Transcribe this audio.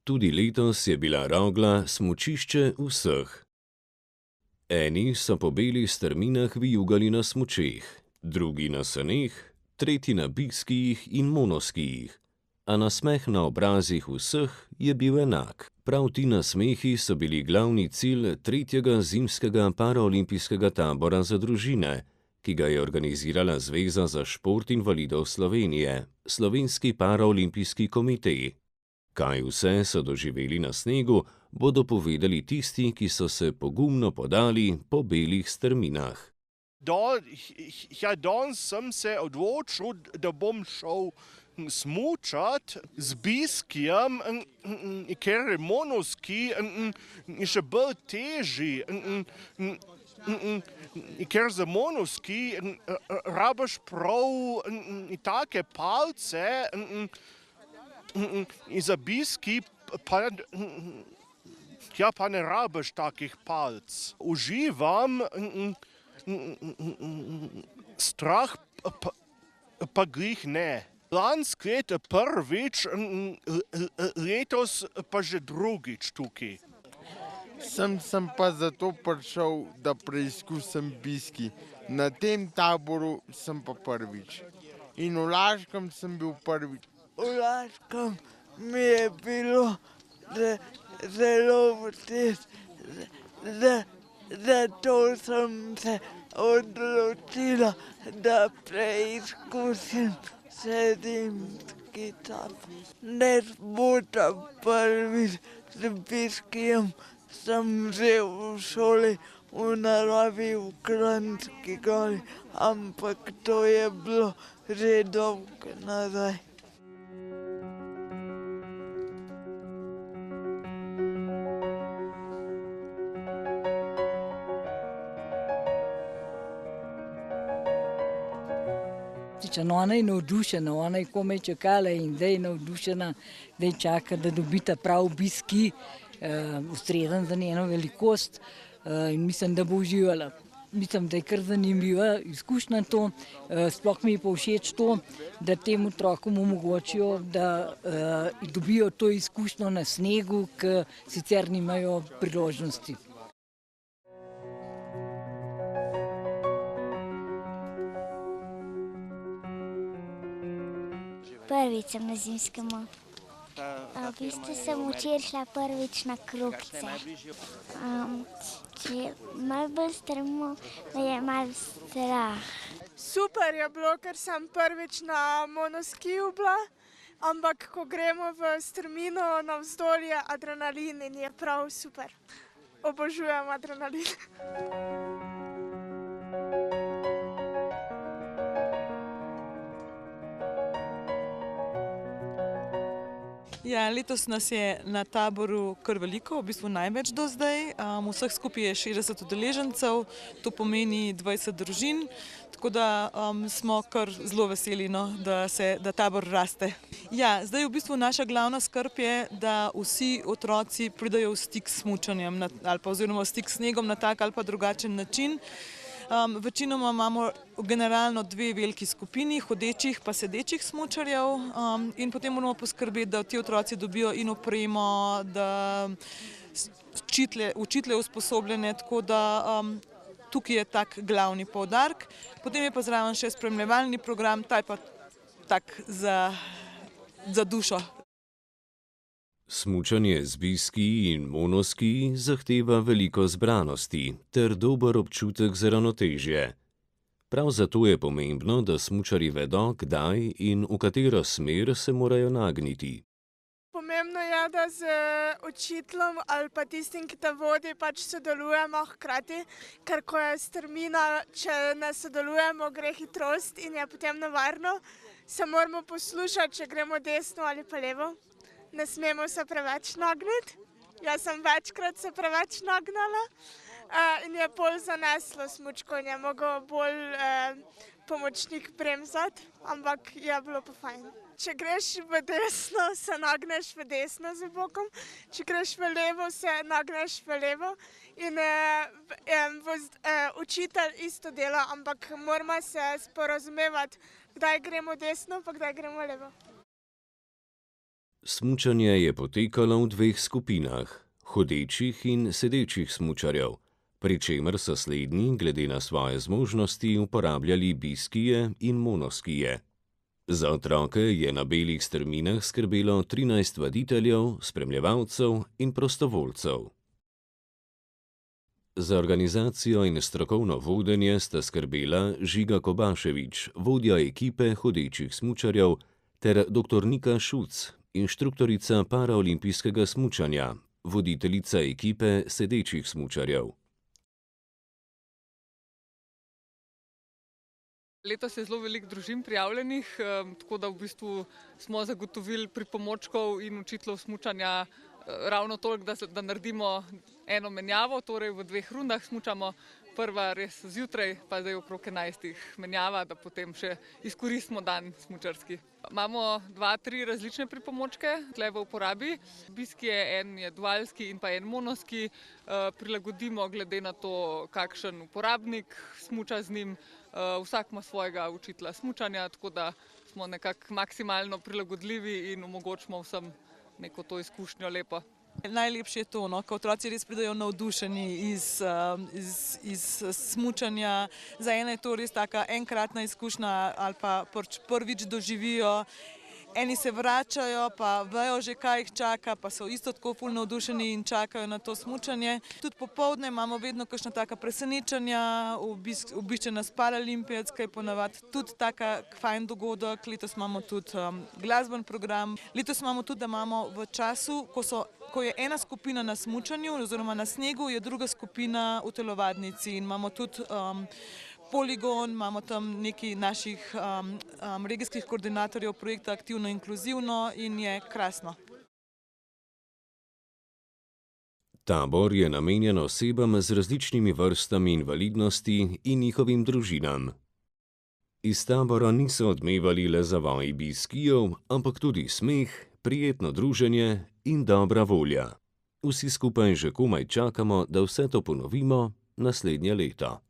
Tudi letos je bila Rogla smučišče vseh. Eni so po belih strminah vijugali na smučeh, drugi na saneh, tretji na biskijih in monoskijih. A nasmeh na obrazih vseh je bil enak. Prav ti nasmehi so bili glavni cilj tretjega zimskega paraolimpijskega tabora za družine, ki ga je organizirala Zveza za šport invalidov Slovenije, Slovenski paraolimpijski komite. Kaj vse so doživeli na snegu, bodo povedali tisti, ki so se pogumno podali po belih strminah. Danes sem se odločil, da bom šel smučat z biskijem, ker je monoski še bolj težji. Ker za monoski rabiš prav take palce, in za biski pa ne rabiš takih palc. Uživam, strah pa glih ne. Lansko leto prvič, letos pa že drugič tukaj. Sem pa zato prišel, da preizkusim biski. Na tem taboru sem pa prvič. In v Laškem sem bil prvič. V Laškem mi je bilo zelo všeč, zato sem se odločila, da preizkusim zimski tabor. Ne smučam prvič z biskijem, sem že v šoli v naravi v Kranjski Gori, ampak to je bilo že dolgo nazaj. Ona je navdušena, ona je komaj čakala in zdaj je navdušena, zdaj čaka, da dobita prav biski, ustrezen za njeno velikost in mislim, da bo uživala. Mislim, da je kar zanimiva izkušnja to, sploh mi je pa všeč to, da tem otrokom omogočijo, da dobijo to izkušnjo na snegu, ki sicer nimajo priložnosti. Prvič sem na zimskem. V bistvu sem včeraj šla prvič na krogce. Malo bolj strmo, je malo strah. Super je bilo, ker sem prvič na monoskiju bila, ampak ko gremo v strmino navzdol, je adrenalin in je prav super. Obožujem adrenalin. Ja, letos nas je na taboru kar veliko, v bistvu največ do zdaj. Vseh skupaj je 60 udeležencev, to pomeni 20 družin, tako da smo kar zelo veseli, no, da tabor raste. Ja, zdaj v bistvu naša glavna skrb je, da vsi otroci pridejo v stik s smučanjem ali pa oziroma v stik s snegom na tak ali pa drugačen način. Večinoma imamo generalno dve veliki skupini, hodečih pa sedečih smučarjev in potem moramo poskrbeti, da ti otroci dobijo in opremo, da učitelje usposobljene, tako da tukaj je tak glavni poudarek. Potem je pa zraven še spremljevalni program, ta je pa tak za dušo. Smučanje z biskiji in monoskiji zahteva veliko zbranosti ter dober občutek za ravnotežje. Prav zato je pomembno, da smučarji vedo, kdaj in v katero smer se morajo nagniti. Pomembno je, da z učiteljem ali pa tistim, ki te vodi, pač sodelujemo hkrati, ker ko je strmina, če ne sodelujemo, gre hitrost in je potem nevarno. Se moramo poslušati, če gremo desno ali pa levo. Ne smemo se preveč nagniti. Jaz sem večkrat se preveč nagnala in je bolj zaneslo smučko in je mogel bolj pomočnik bremzati, ampak je bilo pa fajn. Če greš v desno, se nagneš v desno z bokom, če greš v levo, se nagneš v levo in učitelj isto dela, ampak moramo se sporazumevati, kdaj gremo desno pa kdaj gremo levo. Smučanje je potekalo v dveh skupinah, hodečih in sedečih smučarjev, pri čemer so slednji glede na svoje zmožnosti uporabljali biskije in monoskije. Za otroke je na belih strminah skrbelo 13 vaditeljev, spremljevalcev in prostovoljcev. Za organizacijo in strokovno vodenje sta skrbela Žiga Kobašević, vodja ekipe hodečih smučarjev, ter dr. Nika Šuc, inštruktorica paraolimpijskega smučanja, voditeljica ekipe sedečih smučarjev. Letos je zelo veliko družin prijavljenih, tako da v bistvu smo zagotovili pripomočkov in učiteljev smučanja ravno toliko, da naredimo eno menjavo, torej v 2 rundah smučamo. Prva res zjutraj, pa zdaj okrog 11 menjava, da potem še izkoristimo dan smučarski. Imamo 2-3 različne pripomočke tukaj v uporabi. Biski je en je dualski in pa en monoski. Prilagodimo glede na to, kakšen uporabnik smuča z njim. Vsak ima svojega učitelja smučanja, tako da smo nekako maksimalno prilagodljivi in omogočimo vsem neko to izkušnjo lepo. Najlepše je to, ko otroci res pridejo navdušeni iz smučanja. Za ene je to res taka enkratna izkušnja ali pa prvič doživijo. Eni se vračajo, pa vejo že, kaj jih čaka, pa so isto tako ful navdušeni in čakajo na to smučanje. Tudi popoldne imamo vedno kakšna taka presenečenja, obišče nas Paralimpijec, ki je ponavadi tudi taka fajn dogodek. Letos imamo tudi glasben program. Letos imamo tudi, da imamo v času, ko je ena skupina na smučanju oziroma na snegu, je druga skupina v telovadnici in imamo tudi poligon, imamo tam nekaj naših regijskih koordinatorjev projekta Aktivno inkluzivno in je krasno. Tabor je namenjen osebam z različnimi vrstami invalidnosti in njihovim družinam. Iz tabora niso odmevali le zavoji biskijev, ampak tudi smeh, prijetno druženje in dobra volja. Vsi skupaj že komaj čakamo, da vse to ponovimo naslednje leto.